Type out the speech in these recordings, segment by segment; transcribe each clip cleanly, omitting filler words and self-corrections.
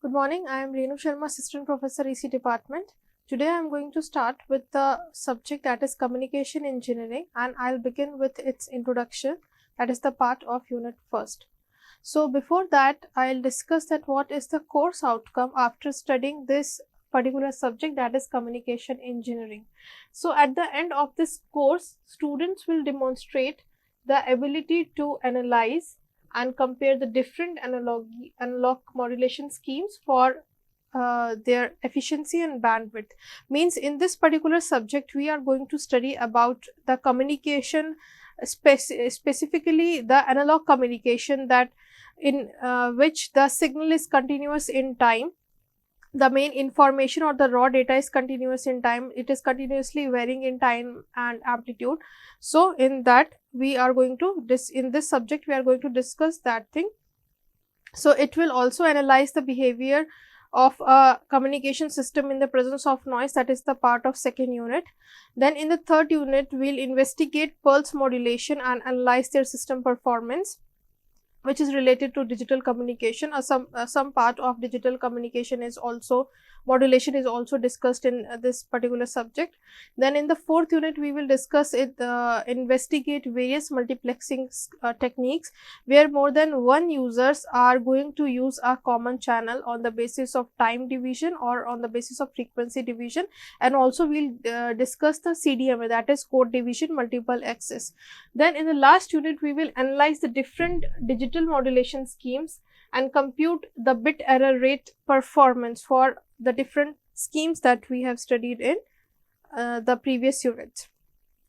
Good morning, I am Renu Sharma, Assistant Professor EC Department. Today I am going to start with the subject that is Communication Engineering, and I will begin with its introduction, that is the part of unit first. So before that, I will discuss that what is the course outcome after studying this particular subject, that is Communication Engineering. So at the end of this course, students will demonstrate the ability to analyze and compare the different analog modulation schemes for their efficiency and bandwidth. Means in this particular subject we are going to study about the communication, specifically the analog communication, that in which the signal is continuous in time. The main information or the raw data is continuous in time, it is continuously varying in time and amplitude. So in that we are going to in this subject we are going to discuss that thing. So it will also analyze the behavior of a communication system in the presence of noise, that is the part of second unit. Then in the third unit we will investigate pulse modulation and analyze their system performance, which is related to digital communication, or some part of digital communication is also, modulation is also discussed in this particular subject. Then in the fourth unit we will discuss it, investigate various multiplexing techniques where more than one users are going to use a common channel on the basis of time division or on the basis of frequency division, and also we will discuss the CDMA, that is code division multiple access. Then in the last unit we will analyze the different digital modulation schemes and compute the bit error rate performance for the different schemes that we have studied in the previous units.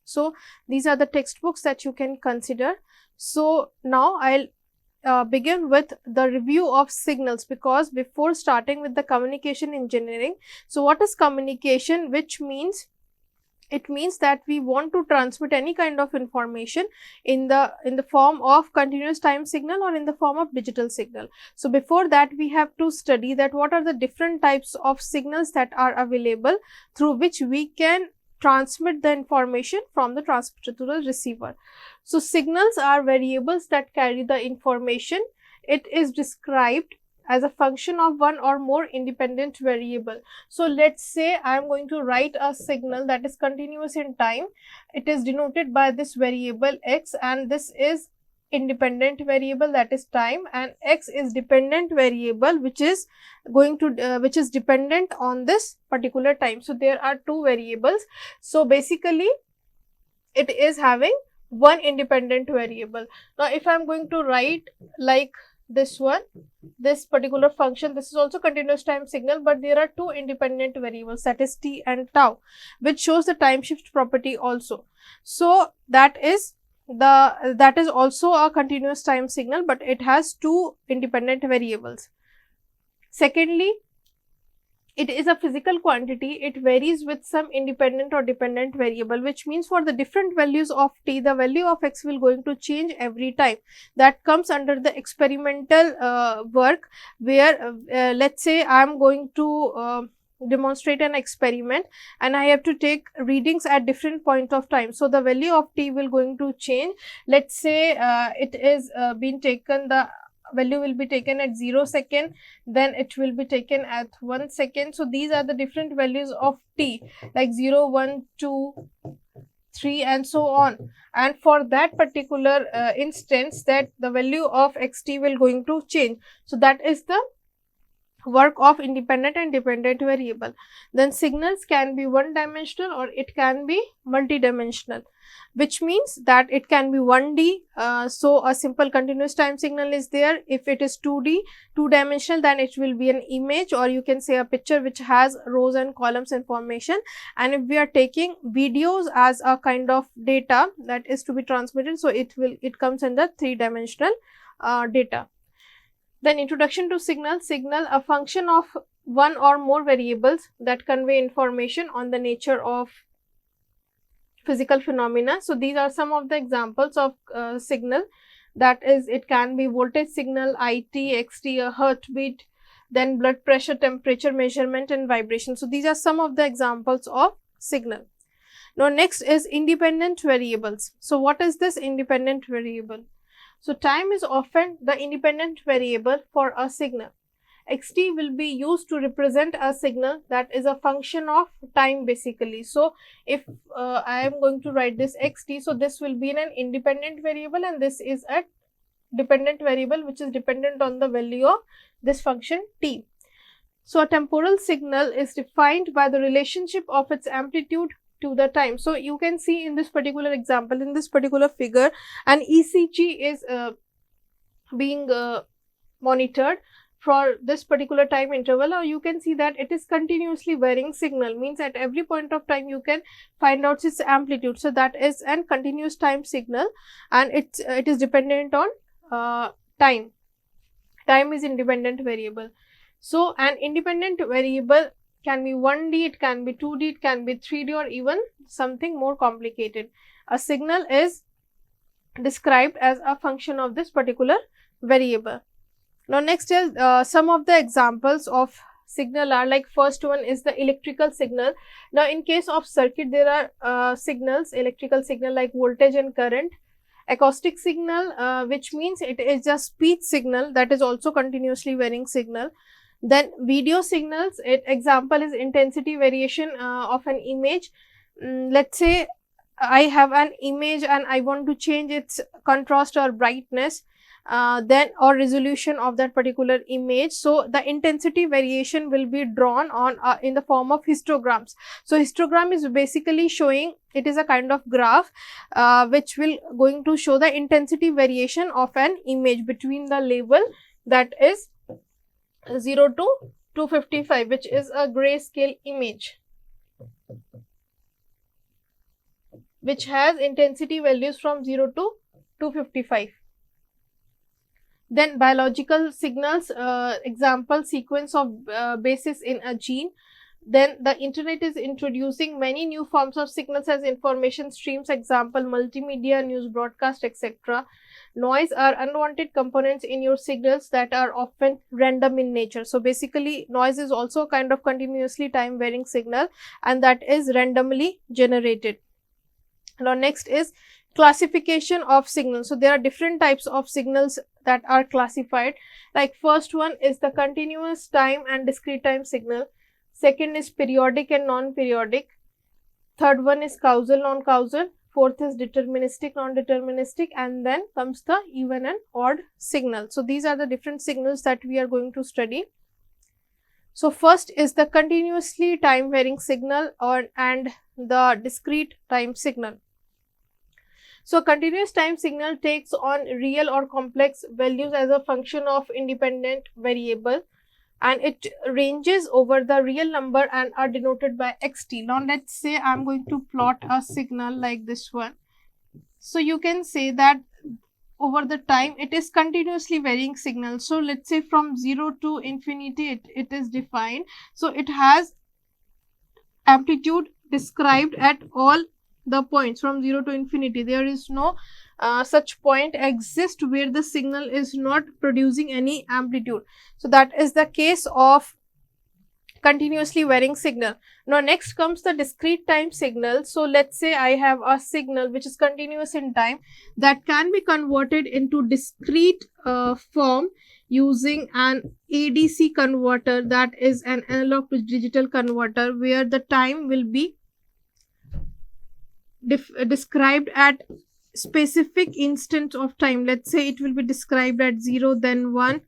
So these are the textbooks that you can consider. So now I'll begin with the review of signals, because before starting with the communication engineering, so what is communication? Which means, it means that we want to transmit any kind of information in the form of continuous time signal or in the form of digital signal. So before that we have to study that what are the different types of signals that are available through which we can transmit the information from the transmitter to the receiver. So signals are variables that carry the information. It is described as a function of one or more independent variable. So let's say I am going to write a signal that is continuous in time. It is denoted by this variable x, and this is independent variable, that is time, and x is dependent variable which is going to which is dependent on this particular time. So there are two variables. So basically it is having one independent variable. Now if I am going to write like this one, this particular function, this is also continuous time signal, but there are two independent variables, that is t and tau, which shows the time shift property also. So that is also a continuous time signal, but it has two independent variables. Secondly, it is a physical quantity. It varies with some independent or dependent variable, which means for the different values of t, the value of x will going to change every time. That comes under the experimental work, where let's say I am going to demonstrate an experiment and I have to take readings at different point of time. So the value of t will going to change. Let's say it is being taken, the value will be taken at 0 second, then it will be taken at 1 second. So these are the different values of t, like 0, 1, 2, 3 and so on. And for that particular instance, that the value of xt will going to change. So that is the work of independent and dependent variable. Then signals can be one dimensional or it can be multi-dimensional, which means that it can be 1D. So a simple continuous time signal is there. If it is 2D, two-dimensional, then it will be an image, or you can say a picture which has rows and columns information. And if we are taking videos as a kind of data that is to be transmitted, so it comes in the three-dimensional data. Then introduction to signal. Signal, a function of one or more variables that convey information on the nature of physical phenomena. So these are some of the examples of signal. That is, it can be voltage signal, IT, XT, a heartbeat, then blood pressure, temperature measurement and vibration. So these are some of the examples of signal. Now next is independent variables. So what is this independent variable? So time is often the independent variable for a signal. xt will be used to represent a signal that is a function of time basically. So if I am going to write this xt, so this will be an independent variable and this is a dependent variable which is dependent on the value of this function t. So a temporal signal is defined by the relationship of its amplitude to the time. So you can see in this particular example, in this particular figure, an ECG is being monitored for this particular time interval, or you can see that it is continuously varying signal, means at every point of time you can find out its amplitude. So that is an continuous time signal and it is dependent on time. Time is independent variable. So an independent variable can be 1D, it can be 2D, it can be 3D, or even something more complicated. A signal is described as a function of this particular variable. Now next is some of the examples of signal are like, first one is the electrical signal. Now in case of circuit there are signals, electrical signal like voltage and current. Acoustic signal, which means it is a speech signal, that is also continuously varying signal. Then video signals, example is intensity variation of an image. Let's say I have an image and I want to change its contrast or brightness, then or resolution of that particular image. So the intensity variation will be drawn on in the form of histograms. So histogram is basically showing, it is a kind of graph which will going to show the intensity variation of an image between the label that is 0 to 255, which is a grayscale image which has intensity values from 0 to 255. Then biological signals, example sequence of bases in a gene. Then the internet is introducing many new forms of signals as information streams, example multimedia, news broadcast, etc. Noise are unwanted components in your signals that are often random in nature. So basically noise is also a kind of continuously time varying signal and that is randomly generated. Now next is classification of signals. So there are different types of signals that are classified. Like first one is the continuous time and discrete time signal. Second is periodic and non-periodic. Third one is causal, non-causal. Fourth is deterministic, non-deterministic, and then comes the even and odd signal. So these are the different signals that we are going to study. So first is the continuously time varying signal and the discrete time signal. So continuous time signal takes on real or complex values as a function of independent variable and it ranges over the real number and are denoted by xt. Now let's say I am going to plot a signal like this one. So you can say that over the time it is continuously varying signal. So let's say from 0 to infinity it is defined. So it has amplitude described at all the points from 0 to infinity. There is no such point exist where the signal is not producing any amplitude. So that is the case of continuously varying signal. Now next comes the discrete time signal. So let's say I have a signal which is continuous in time that can be converted into discrete form using an ADC converter, that is an analog to digital converter, where the time will be described at specific instant of time. Let's say it will be described at 0, then 1,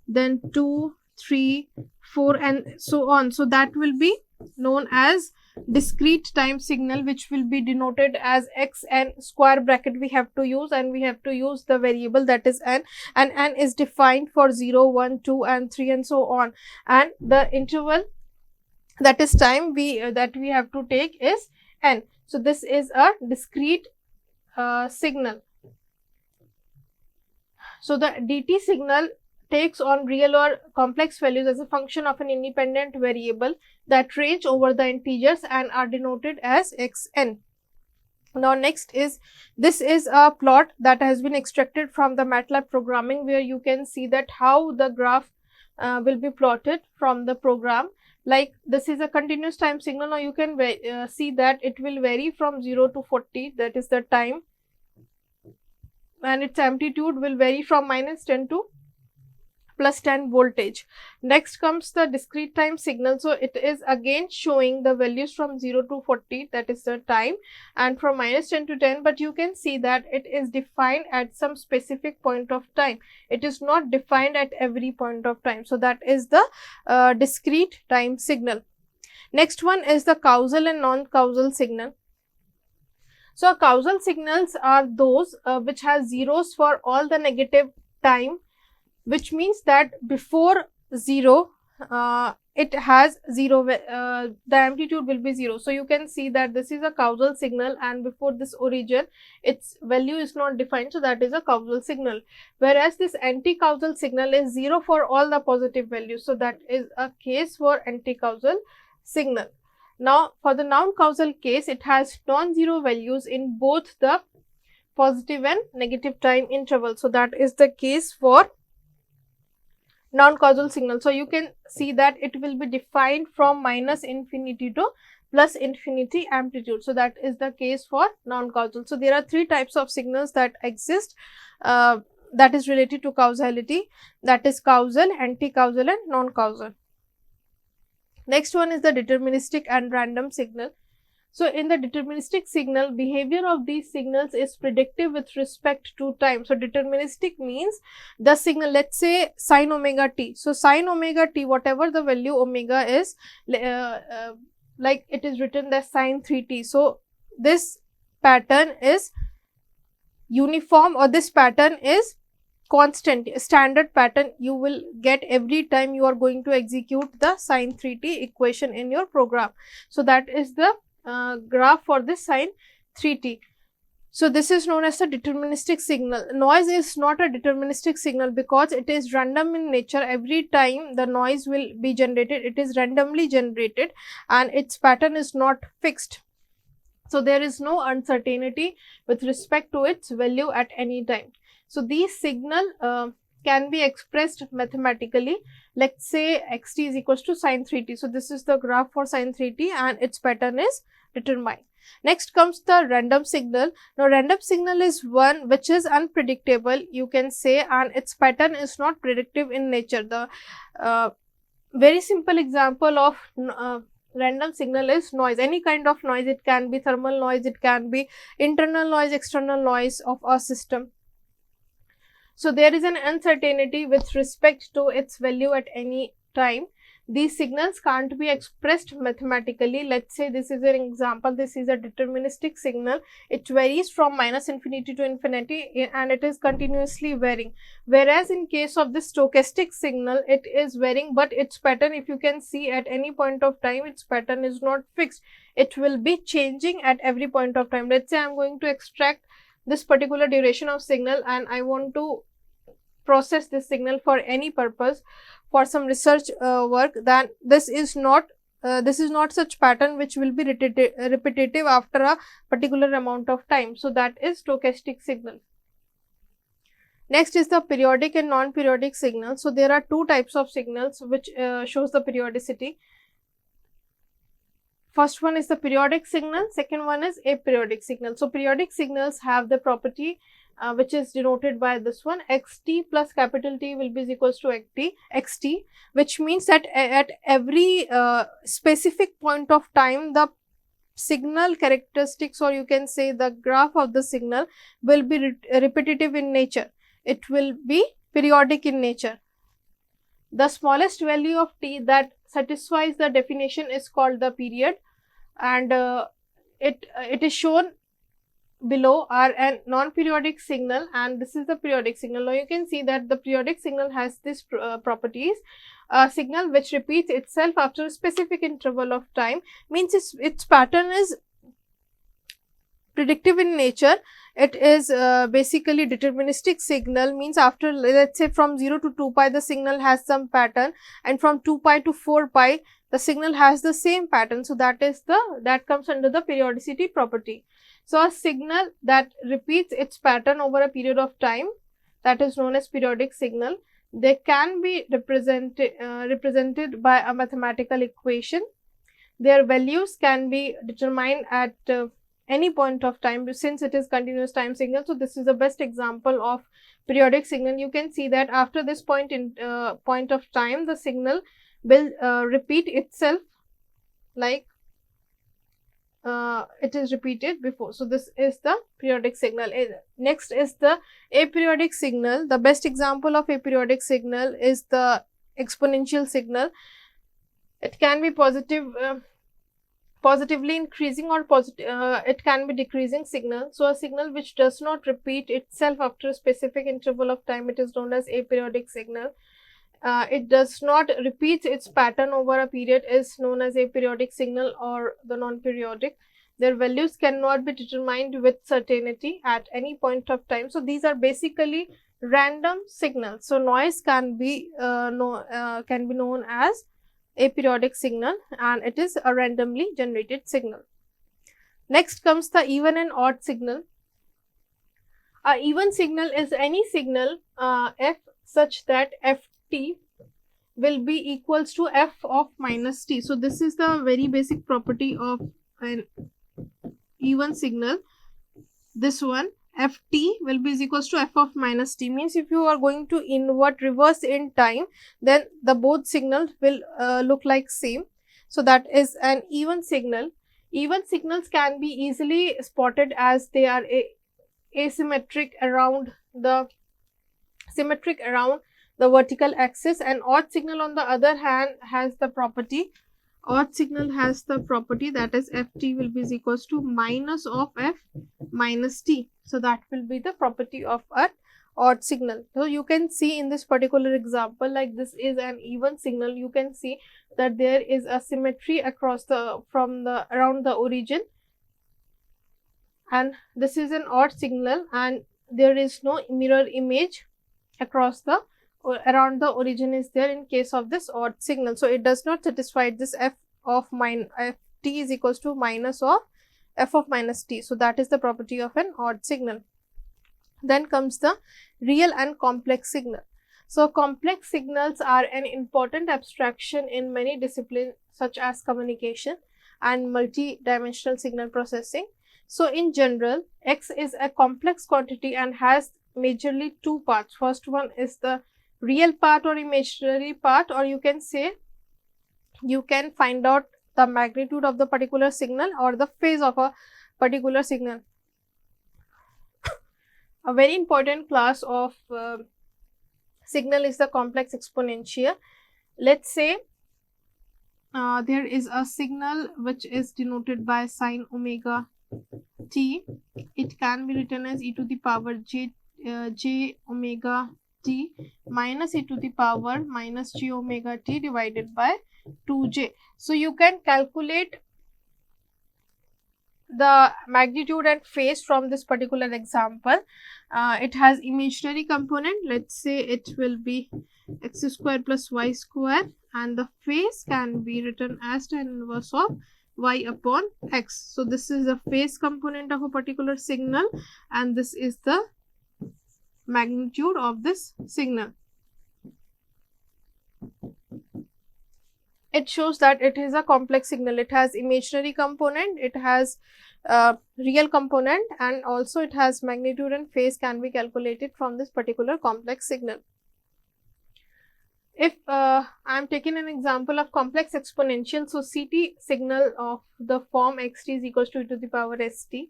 then 2, 3, 4 and so on. So that will be known as discrete time signal, which will be denoted as x n square bracket we have to use, and we have to use the variable that is n, and n is defined for 0, 1, 2 and 3 and so on, and the interval that is time that we have to take is n. So this is a discrete signal. So the DT signal takes on real or complex values as a function of an independent variable that range over the integers and are denoted as xn. Now next is, this is a plot that has been extracted from the MATLAB programming, where you can see that how the graph will be plotted from the program. Like this is a continuous time signal. Now you can see that it will vary from 0 to 40, that is the time, and its amplitude will vary from -10 to plus 10 voltage. Next comes the discrete time signal. So it is again showing the values from 0 to 40, that is the time, and from minus 10 to 10, but you can see that it is defined at some specific point of time. It is not defined at every point of time. So that is the discrete time signal. Next one is the causal and non-causal signal. So causal signals are those which has zeros for all the negative time, which means that before 0 it has 0, the amplitude will be 0. So you can see that this is a causal signal, and before this origin its value is not defined, so that is a causal signal. Whereas this anti-causal signal is 0 for all the positive values, so that is a case for anti-causal signal. Now for the non-causal case, it has non-zero values in both the positive and negative time interval, so that is the case for non-causal signal. So you can see that it will be defined from minus infinity to plus infinity amplitude. So that is the case for non-causal. So there are three types of signals that exist that is related to causality, that is causal, anti-causal and non-causal. Next one is the deterministic and random signal. So in the deterministic signal, behavior of these signals is predictive with respect to time. So deterministic means the signal, let's say sin omega t. So sin omega t, whatever the value omega is, like it is written as sin 3t. So this pattern is uniform, or this pattern is constant, standard pattern you will get every time you are going to execute the sin 3t equation in your program. So that is the graph for this sin 3t. So this is known as the deterministic signal. Noise is not a deterministic signal because it is random in nature. Every time the noise will be generated, it is randomly generated and its pattern is not fixed. So there is no uncertainty with respect to its value at any time. So these signal can be expressed mathematically. Let's say xt is equals to sin 3t. So this is the graph for sin 3t and its pattern is determined. Next comes the random signal. Now random signal is one which is unpredictable, you can say, and its pattern is not predictive in nature. The very simple example of random signal is noise. Any kind of noise, it can be thermal noise, it can be internal noise, external noise of a system. So there is an uncertainty with respect to its value at any time. These signals can't be expressed mathematically. Let's say this is an example, this is a deterministic signal. It varies from minus infinity to infinity and it is continuously varying. Whereas in case of this stochastic signal, it is varying, but its pattern, if you can see at any point of time, its pattern is not fixed. It will be changing at every point of time. Let's say I am going to extract this particular duration of signal and I want to process this signal for any purpose, for some research work, then this is not such pattern which will be repetitive after a particular amount of time. So that is stochastic signal. Next is the periodic and non-periodic signal. So there are two types of signals which shows the periodicity. First one is the periodic signal, second one is aperiodic signal. So periodic signals have the property which is denoted by this one, xt plus capital T will be equals to xt, which means that at every specific point of time, the signal characteristics, or you can say the graph of the signal, will be repetitive in nature. It will be periodic in nature. The smallest value of t that satisfies the definition is called the period, and it is shown below are a non-periodic signal and this is the periodic signal. Now you can see that the periodic signal has these properties. A signal which repeats itself after a specific interval of time, means its pattern is predictive in nature. It is basically deterministic signal, means after, let's say, from 0 to 2 pi the signal has some pattern, and from 2 pi to 4 pi the signal has the same pattern. So that comes under the periodicity property. So a signal that repeats its pattern over a period of time, that is known as periodic signal. They can be represented by a mathematical equation. Their values can be determined at any point of time, since it is continuous time signal. So this is the best example of periodic signal. You can see that after this point of time, the signal will repeat itself like it is repeated before. So this is the periodic signal. Next is the aperiodic signal. The best example of aperiodic signal is the exponential signal. It can be positively increasing, or it can be decreasing signal. So a signal which does not repeat itself after a specific interval of time, it is known as aperiodic signal. It does not repeat its pattern over a period, is known as aperiodic signal or the non-periodic. Their values cannot be determined with certainty at any point of time. So these are basically random signals. So noise can be known as aperiodic signal, and it is a randomly generated signal. Next comes the even and odd signal. A even signal is any signal f such that ft will be equals to f of minus t. So this is the very basic property of an even signal. This one, ft will be equals to f of minus t, means if you are going to invert reverse in time, then the both signals will look like same. So that is an even signal. Even signals can be easily spotted as they are asymmetric around the symmetric around the vertical axis, and odd signal on the other hand has the property, that is ft will be equals to minus of f minus t. So that will be the property of an odd signal. So you can see in this particular example, like this is an even signal, you can see that there is a symmetry across around the origin, and this is an odd signal and there is no mirror image across around the origin is there in case of this odd signal. So it does not satisfy this f t is equals to minus of f of minus t. So that is the property of an odd signal. Then comes the real and complex signal. So complex signals are an important abstraction in many disciplines such as communication and multi-dimensional signal processing. So in general, X is a complex quantity and has majorly two parts. First one is the real part or imaginary part, or you can say you can find out the magnitude of the particular signal or the phase of a particular signal. A very important class of signal is the complex exponential. Let's say there is a signal which is denoted by sine omega t. It can be written as e to the power j omega t minus e to the power minus j omega t divided by 2j. So you can calculate the magnitude and phase from this particular example. It has imaginary component. Let's say it will be x square plus y square, and the phase can be written as tan inverse of y upon x. So this is the phase component of a particular signal, and this is the magnitude of this signal. It shows that it is a complex signal. It has imaginary component, it has real component, and also it has magnitude and phase can be calculated from this particular complex signal. If I am taking an example of complex exponential, so CT signal of the form xt is equals to e to the power st,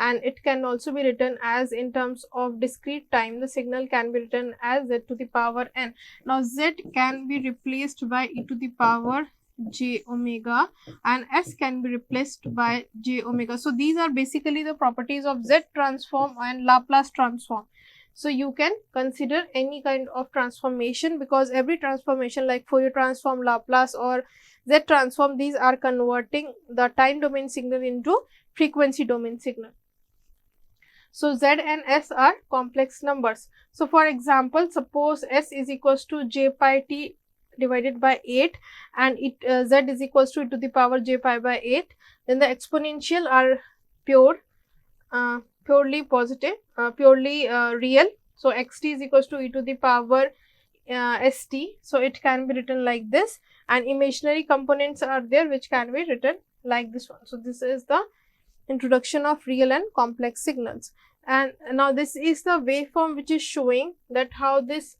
and it can also be written as in terms of discrete time. The signal can be written as z to the power n. Now z can be replaced by e to the power j omega and s can be replaced by j omega. So these are basically the properties of z transform and Laplace transform. So you can consider any kind of transformation, because every transformation like Fourier transform, Laplace or Z transform, these are converting the time domain signal into frequency domain signal. So Z and S are complex numbers. So for example, suppose S is equals to j pi t divided by 8 and Z is equals to e to the power j pi by 8, then the exponential are purely positive, purely real. So xt is equals to e to the power st. So it can be written like this, and imaginary components are there which can be written like this one. So this is the introduction of real and complex signals. And now this is the waveform which is showing that how this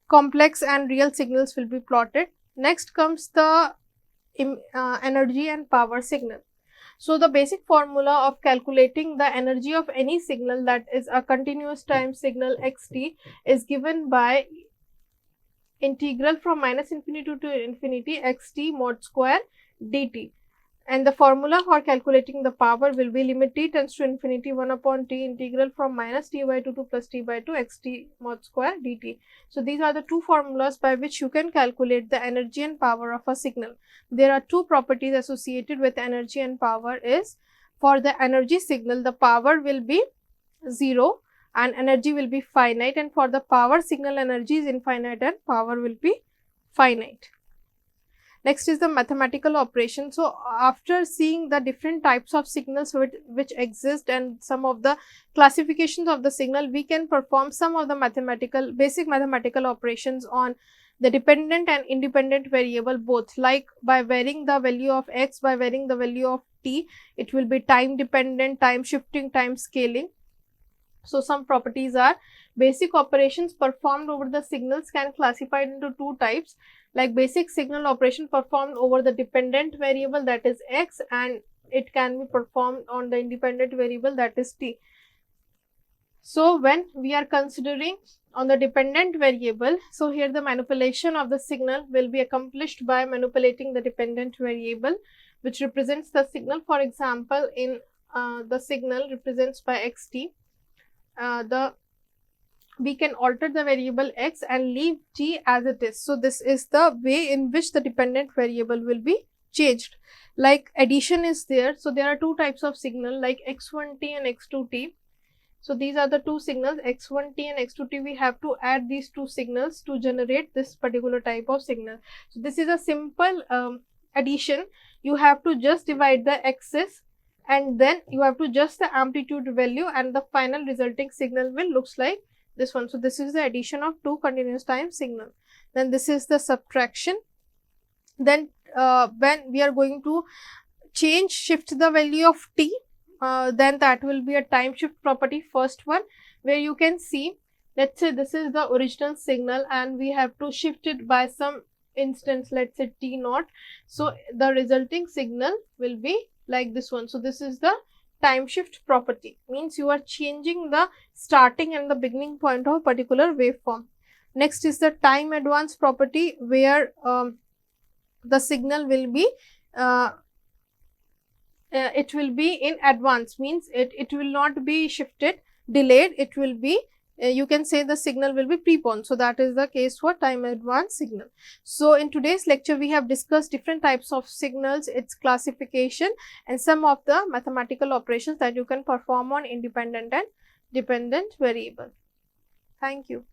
complex and real signals will be plotted. Next comes the energy and power signal. So the basic formula of calculating the energy of any signal, that is a continuous time signal xt, is given by integral from minus infinity to infinity xt mod square dt. And the formula for calculating the power will be limit t tends to infinity 1 upon t integral from minus t by 2 to plus t by 2 xt mod square dt. So these are the two formulas by which you can calculate the energy and power of a signal. There are two properties associated with energy and power. Is for the energy signal, the power will be 0 and energy will be finite, and for the power signal, energy is infinite and power will be finite. Next is the mathematical operation. So after seeing the different types of signals which exist and some of the classifications of the signal, we can perform some of the basic mathematical operations on the dependent and independent variable both, like by varying the value of x, by varying the value of t, it will be time dependent, time shifting, time scaling. So some properties are basic operations performed over the signals can classified into two types, like basic signal operation performed over the dependent variable, that is x, and it can be performed on the independent variable, that is t. So when we are considering on the dependent variable, so here the manipulation of the signal will be accomplished by manipulating the dependent variable which represents the signal. For example, in the signal represents by xt, we can alter the variable x and leave t as it is. So this is the way in which the dependent variable will be changed. Like addition is there, so there are two types of signal like x1t and x2t. So these are the two signals x1t and x2t. We have to add these two signals to generate this particular type of signal. So this is a simple addition. You have to just divide the x's and then you have to adjust the amplitude value, and the final resulting signal will looks like this one. So this is the addition of two continuous time signal. Then this is the subtraction. Then when we are going to shift the value of t, then that will be a time shift property, first one, where you can see, let's say this is the original signal and we have to shift it by some instance, let's say t naught. So the resulting signal will be like this one. So this is the time shift property, means you are changing the starting and the beginning point of a particular waveform. Next is the time advance property, where the signal will be it will be in advance, means it will not be shifted, delayed, it will be you can say the signal will be preponed. So that is the case for time advance signal. So in today's lecture we have discussed different types of signals, its classification, and some of the mathematical operations that you can perform on independent and dependent variable. Thank you.